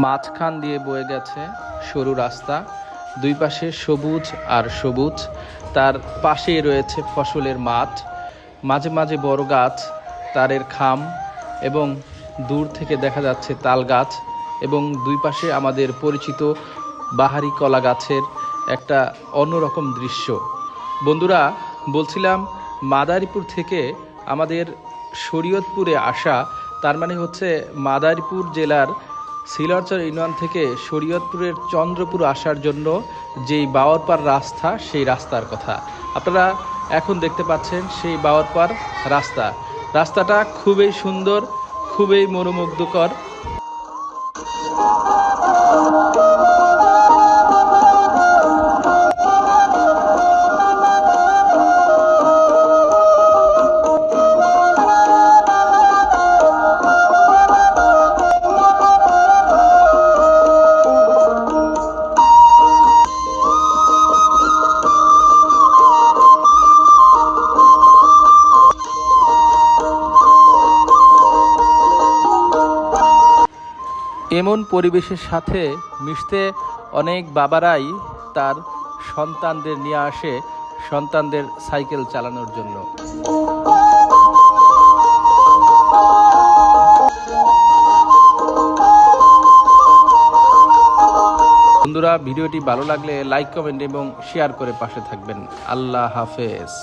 মাঝখান দিয়ে বয়ে গেছে সরু রাস্তা, দুই পাশে সবুজ আর সবুজ। তার পাশেই রয়েছে ফসলের মাঠ, মাঝে মাঝে বড় গাছ, তারের খাম এবং দূর থেকে দেখা যাচ্ছে তাল গাছ এবং দুই পাশে আমাদের পরিচিত বাহারি কলা গাছের একটা অন্যরকম দৃশ্য। বন্ধুরা, বলছিলাম মাদারীপুর থেকে আমাদের শরীয়তপুরে আসা, তার মানে হচ্ছে মাদারীপুর জেলার শিলারচর ইউনিয়ন থেকে শরীয়তপুরের চন্দ্রপুর আসার জন্য যেই বাওয়ারপাড় রাস্তা, সেই রাস্তার কথা আপনারা এখন দেখতে পাচ্ছেন। সেই বাওয়ারপাড় রাস্তাটা খুবই সুন্দর, খুবই মনোমুগ্ধকর। এমন পরিবেশের সাথে মিশতে অনেক বাবারাই তার সন্তানদের নিয়ে আসে সন্তানদের সাইকেল চালানোর জন্য। বন্ধুরা, ভিডিওটি ভালো লাগলে লাইক, কমেন্ট এবং শেয়ার করে পাশে থাকবেন। আল্লাহ হাফেজ।